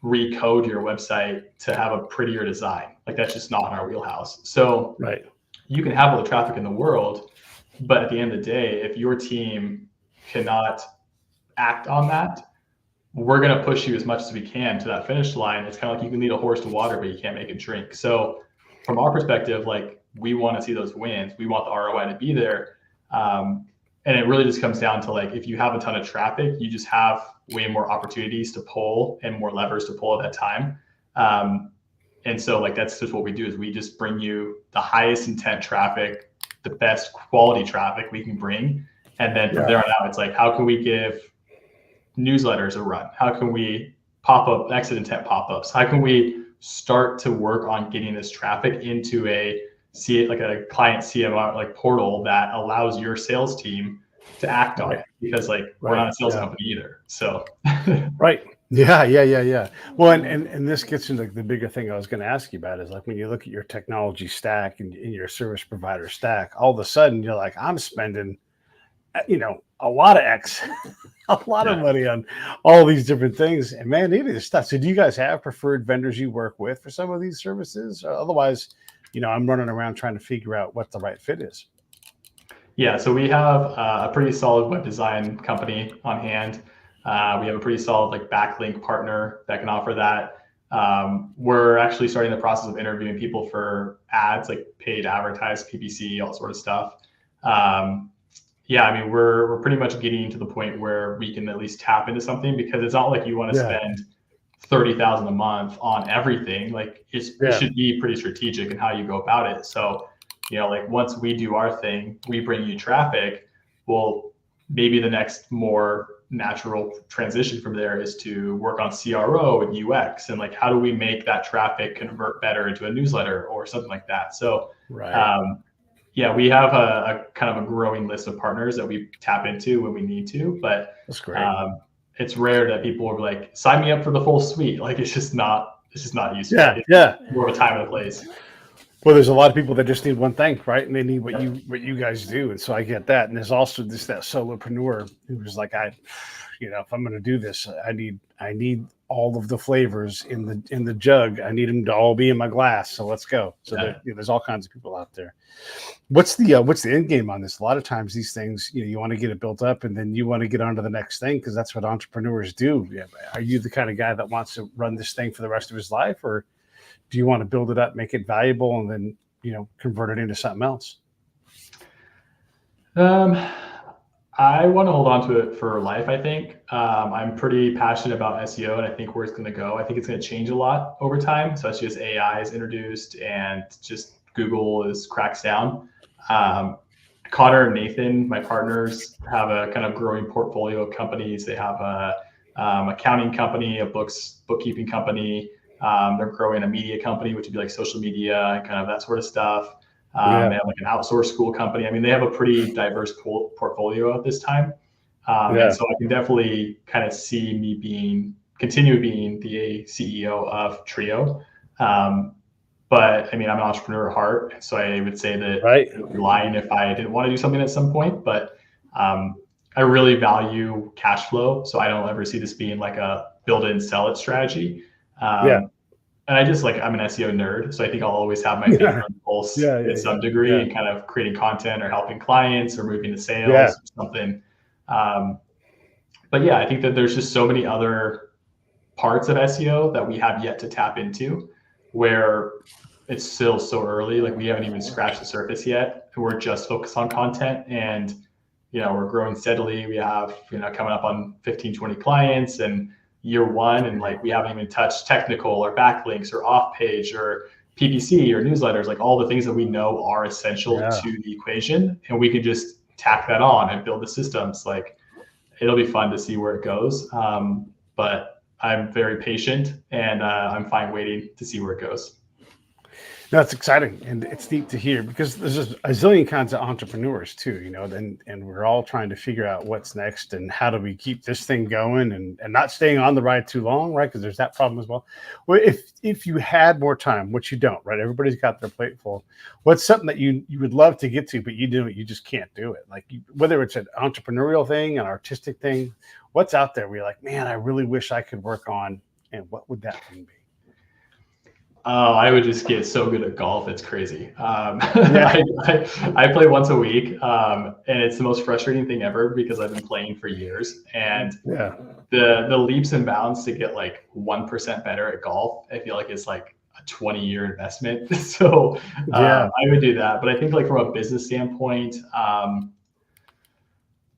recode your website to have a prettier design. Like that's just not in our wheelhouse. So you can have all the traffic in the world, but at the end of the day, if your team cannot act on that, we're going to push you as much as we can to that finish line. It's kind of like you can lead a horse to water, but you can't make it drink. So from our perspective, like we want to see those wins. We want the ROI to be there. And it really just comes down to like, if you have a ton of traffic, you just have way more opportunities to pull and more levers to pull at that time. And so like, that's just what we do is we just bring you the highest intent traffic, the best quality traffic we can bring. And then from there on out, it's like, how can we give newsletters a run? How can we pop up exit intent pop-ups? How can we start to work on getting this traffic into a client CMR like portal that allows your sales team to act on it? Because like we're not a sales company either. So Yeah. Well, and this gets into the bigger thing I was going to ask you about is like when you look at your technology stack and in your service provider stack, all of a sudden you're like, I'm spending, a lot of a lot of money on all these different things. And man, it is stuff. So do you guys have preferred vendors you work with for some of these services? Otherwise, I'm running around trying to figure out what the right fit is. Yeah, so we have a pretty solid web design company on hand. We have a pretty solid like backlink partner that can offer that. We're actually starting the process of interviewing people for ads, like paid advertised, PPC, all sort of stuff. Yeah, I mean, we're pretty much getting to the point where we can at least tap into something, because it's not like you want to spend 30,000 a month on everything. Like it should be pretty strategic in how you go about it. So, like once we do our thing, we bring you traffic. Well, maybe the next more natural transition from there is to work on CRO and UX, and like how do we make that traffic convert better into a newsletter or something like that. So, yeah, we have a kind of a growing list of partners that we tap into when we need to, but that's great. It's rare that people are like, sign me up for the full suite. Like it's just not useful. Yeah. More of a time and a place. Well, there's a lot of people that just need one thing, right? And they need what you guys do. And so I get that. And there's also that solopreneur who's like, if I'm going to do this, I need all of the flavors in the jug. I need them to all be in my glass. So let's go. So there's all kinds of people out there. What's the end game on this? A lot of times these things, you want to get it built up and then you want to get on to the next thing, because that's what entrepreneurs do. Are you the kind of guy that wants to run this thing for the rest of his life, or do you want to build it up, make it valuable, and then, convert it into something else? I want to hold on to it for life, I think. I'm pretty passionate about SEO, and I think where it's going to go. I think it's going to change a lot over time, especially as AI is introduced and just Google cracks down. Connor and Nathan, my partners, have a kind of growing portfolio of companies. They have a accounting company, a bookkeeping company. They're growing a media company, which would be like social media and kind of that sort of stuff. They have like an outsourced school company. I mean, they have a pretty diverse portfolio at this time. And so I can definitely kind of see me continue being the CEO of Trio. But I mean, I'm an entrepreneur at heart. So I would say that I'd be lying if I didn't want to do something at some point. But I really value cash flow. So I don't ever see this being like a build it and sell it strategy. And I'm an SEO nerd, so I think I'll always have my finger on the pulse to some degree, and kind of creating content or helping clients or moving to sales or something. But yeah, I think that there's just so many other parts of SEO that we have yet to tap into, where it's still so early. Like we haven't even scratched the surface yet. We're just focused on content, and we're growing steadily. We have coming up on 15, 20 clients, and year one, and like we haven't even touched technical or backlinks or off page or PPC or newsletters, like all the things that we know are essential to the equation, and we can just tack that on and build the systems. Like it'll be fun to see where it goes, but I'm very patient, and I'm fine waiting to see where it goes. No, it's exciting, and it's neat to hear, because there's just a zillion kinds of entrepreneurs too, and we're all trying to figure out what's next and how do we keep this thing going and not staying on the ride too long, right? Because there's that problem as well. Well, if you had more time, which you don't, right? Everybody's got their plate full. What's something that you would love to get to, but you just can't do it? Like whether it's an entrepreneurial thing, an artistic thing, what's out there where you're like, man, I really wish I could work on, and what would that thing be? I would just get so good at golf. It's crazy. I play once a week, and it's the most frustrating thing ever, because I've been playing for years, and the leaps and bounds to get like 1% better at golf, I feel like it's like a 20-year investment. So I would do that. But I think like from a business standpoint,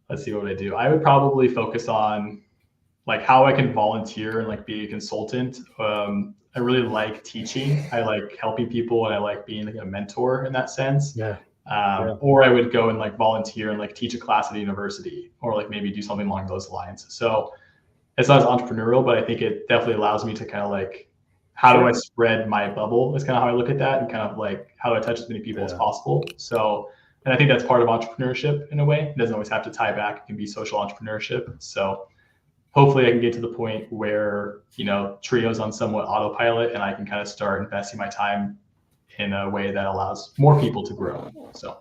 let's see, what would I do? I would probably focus on like how I can volunteer and like be a consultant. I really like teaching. I like helping people, and I like being like a mentor in that sense. Or I would go and like volunteer and like teach a class at a university, or like maybe do something along those lines. So it's not as entrepreneurial, but I think it definitely allows me to kind of like, how do I spread my bubble is kind of how I look at that, and kind of like how do I touch as many people as possible. So, and I think that's part of entrepreneurship in a way. It doesn't always have to tie back. It can be social entrepreneurship. So hopefully I can get to the point where, Trio's on somewhat autopilot, and I can kind of start investing my time in a way that allows more people to grow. So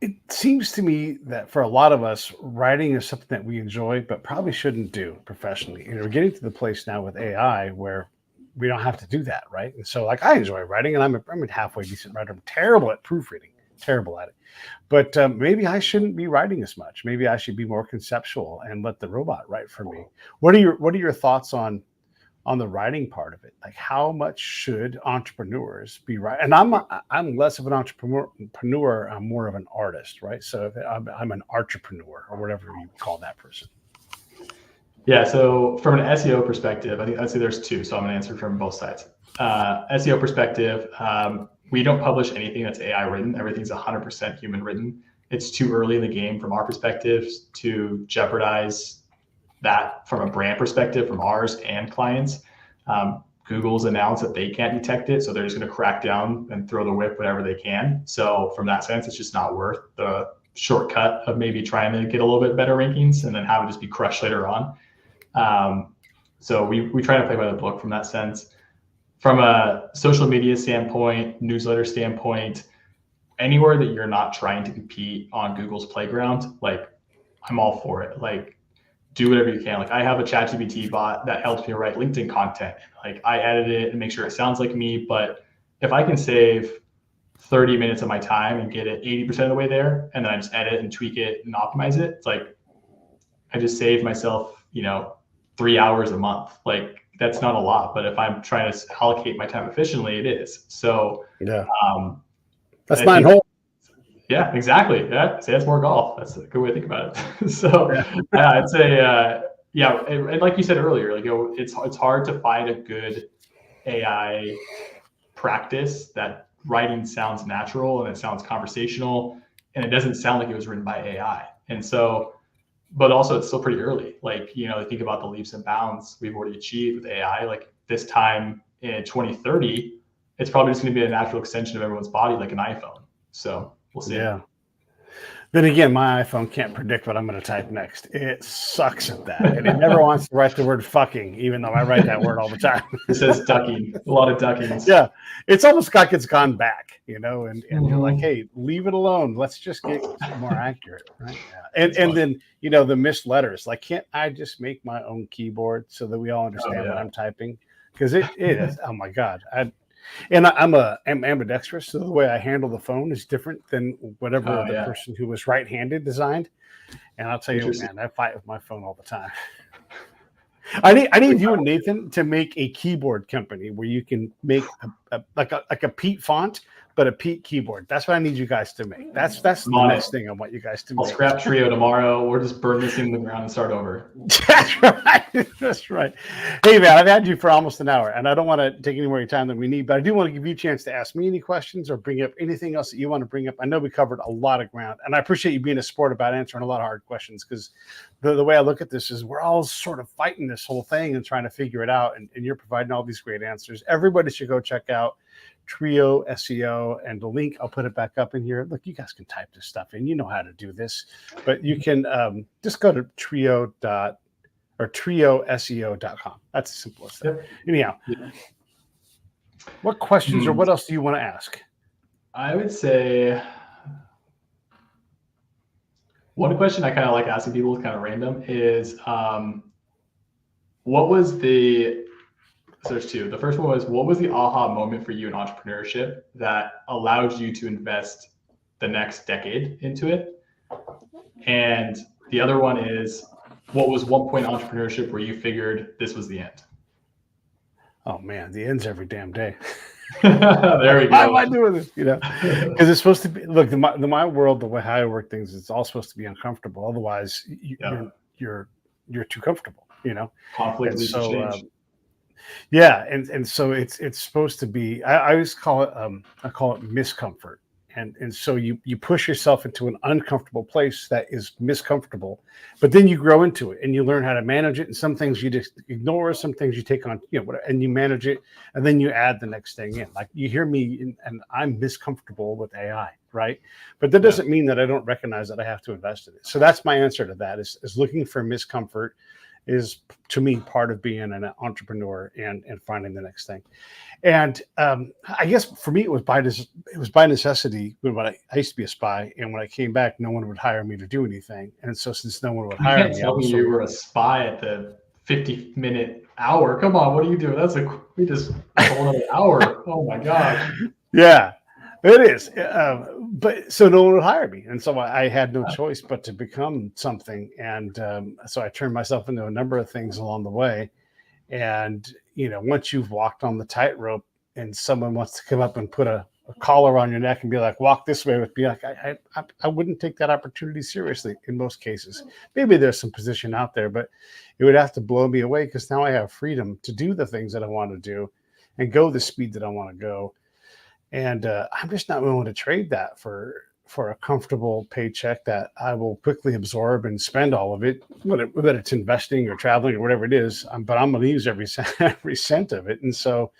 it seems to me that for a lot of us, writing is something that we enjoy, but probably shouldn't do professionally. And we're getting to the place now with AI where we don't have to do that, right? And so like I enjoy writing, and I'm a halfway decent writer. I'm terrible at proofreading, terrible at it. But maybe I shouldn't be writing as much. Maybe I should be more conceptual and let the robot write for me. What are your thoughts on on the writing part of it. Like, how much should entrepreneurs be writing? And I'm less of an entrepreneur. I'm more of an artist, right? So I'm an entrepreneur, or whatever you call that person. Yeah. So from an SEO perspective, I'd say there's two. So I'm going to answer from both sides. SEO perspective, we don't publish anything that's AI written. Everything's 100% human written. It's too early in the game from our perspective to jeopardize that from a brand perspective from ours and clients. Google's announced that they can't detect it, so they're just going to crack down and throw the whip whatever they can. So from that sense, it's just not worth the shortcut of maybe trying to get a little bit better rankings and then have it just be crushed later on. So we try to play by the book from that sense. From a social media standpoint, newsletter standpoint, anywhere that you're not trying to compete on Google's playground, like, I'm all for it. Like, do whatever you can. Like, I have a ChatGPT bot that helps me write LinkedIn content. Like, I edit it and make sure it sounds like me. But if I can save 30 minutes of my time and get it 80% of the way there, and then I just edit and tweak it and optimize it, it's like I just saved myself, 3 hours a month. Like, that's not a lot, but if I'm trying to allocate my time efficiently, it is. So yeah, that's 9 holes. Yeah, exactly. Yeah, say that's more golf. That's a good way to think about it. So I'd say, and like you said earlier, like, it's hard to find a good AI practice that writing sounds natural and it sounds conversational and it doesn't sound like it was written by AI. And so, but also it's still pretty early. Like, think about the leaps and bounds we've already achieved with AI. Like, this time in 2030, it's probably just going to be a natural extension of everyone's body, like an iPhone. So we'll see. Yeah. Then again, my iPhone can't predict what I'm going to type next. It sucks at that. And it never wants to write the word fucking, even though I write that word all the time. It says ducking, a lot of duckings. Yeah. It's almost like it's gone back, and you're like, hey, leave it alone. Let's just get more accurate. Right. Yeah. And then, the missed letters. Like, can't I just make my own keyboard so that we all understand what I'm typing? Because it is, oh my God. I'm ambidextrous, so the way I handle the phone is different than whatever the person who was right-handed designed. And I'll tell you, man, I fight with my phone all the time. I need you and Nathan to make a keyboard company where you can make a Pete font, but a Pete keyboard. That's what I need you guys to make. That's the next thing I want you guys to make. I'll scrap Trio tomorrow, or just burn this thing in the ground and start over. That's right. That's right. Hey, man, I've had you for almost an hour, and I don't want to take any more of your time than we need, but I do want to give you a chance to ask me any questions or bring up anything else that you want to bring up. I know we covered a lot of ground, and I appreciate you being a sport about answering a lot of hard questions, because the way I look at this is we're all sort of fighting this whole thing and trying to figure it out, and you're providing all these great answers. Everybody should go check out TrioSEO, and the link, I'll put it back up in here. Look, you guys can type this stuff in. You know how to do this, but you can just go to TrioSEO.com. That's the simplest thing. Anyhow, what questions or what else do you want to ask? I would say one question I kind of like asking people, kind of random, is what was the So there's two. The first one was, what was the aha moment for you in entrepreneurship that allowed you to invest the next decade into it? And the other one is, what was one point in entrepreneurship where you figured this was the end? Oh man, the end's every damn day. There we go. Why am I doing this? Because it's supposed to be. Look, my world, the way I work things, it's all supposed to be uncomfortable. Otherwise, you're too comfortable. Conflict leads to change. Yeah, and so it's supposed to be. I always call it miscomfort, and so you push yourself into an uncomfortable place that is miscomfortable, but then you grow into it and you learn how to manage it. And some things you just ignore, some things you take on, and you manage it, and then you add the next thing in. Like, you hear me, and I'm miscomfortable with AI, right? But that doesn't mean that I don't recognize that I have to invest in it. So that's my answer to that: is looking for miscomfort is, to me, part of being an entrepreneur and finding the next thing. And I guess for me, it was by necessity. When I used to be a spy, and when I came back, no one would hire me to do anything. And so since no one would hire me, tell me you were a spy at the 50-minute hour. Come on, what are you doing? We just whole another hour. Oh my gosh. Yeah. It is, but so no one would hire me, and so I had no choice but to become something. And so I turned myself into a number of things along the way, And, once you've walked on the tightrope and someone wants to come up and put a collar on your neck and be like, walk this way with me, like I wouldn't take that opportunity seriously in most cases. Maybe there's some position out there, but it would have to blow me away, because now I have freedom to do the things that I want to do and go the speed that I want to go. And I'm just not willing to trade that for a comfortable paycheck that I will quickly absorb and spend all of it, whether it's investing or traveling or whatever it is. But I'm going to use every cent of it. And so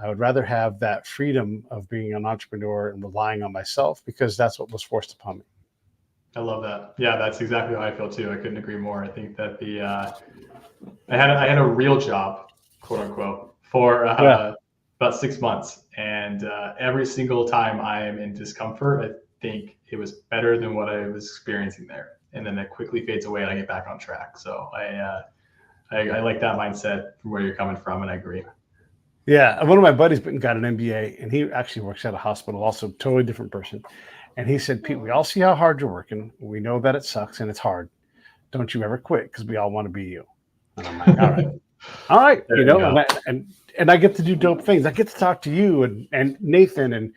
I would rather have that freedom of being an entrepreneur and relying on myself, because that's what was forced upon me. I love that. Yeah, that's exactly how I feel too. I couldn't agree more. I think that I had a real job, quote unquote, for about 6 months, and every single time I am in discomfort, I think it was better than what I was experiencing there, and then it quickly fades away and I get back on track. So I like that mindset from where you're coming from, and I agree. Yeah, one of my buddies got an MBA, and he actually works at a hospital, also totally different person. And he said, Pete, we all see how hard you're working. We know that it sucks and it's hard. Don't you ever quit, because we all want to be you. And I'm like, all right, and I get to do dope things. I get to talk to you and Nathan and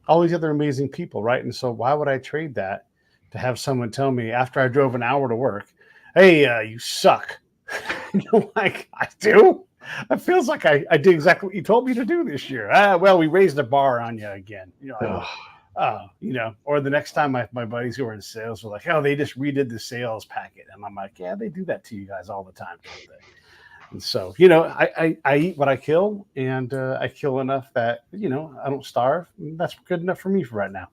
all these other amazing people, right? And so why would I trade that to have someone tell me after I drove an hour to work, hey, you suck? Like, I do? It feels like I did exactly what you told me to do this year. Well, we raised the bar on you again. Or the next time my buddies who are in sales were like, oh, they just redid the sales packet. And I'm like, yeah, they do that to you guys all the time, don't they? And so, I eat what I kill, and I kill enough that, I don't starve. That's good enough for me for right now.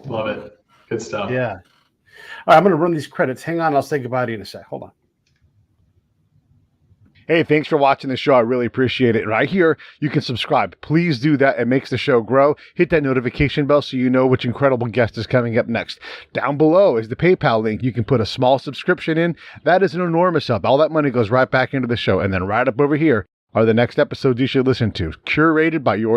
Love it. Good stuff. Yeah. All right, I'm going to run these credits. Hang on. I'll say goodbye to you in a sec. Hold on. Hey, thanks for watching the show. I really appreciate it. Right here, you can subscribe. Please do that. It makes the show grow. Hit that notification bell so you know which incredible guest is coming up next. Down below is the PayPal link. You can put a small subscription in. That is an enormous help. All that money goes right back into the show. And then right up over here are the next episodes you should listen to, curated by your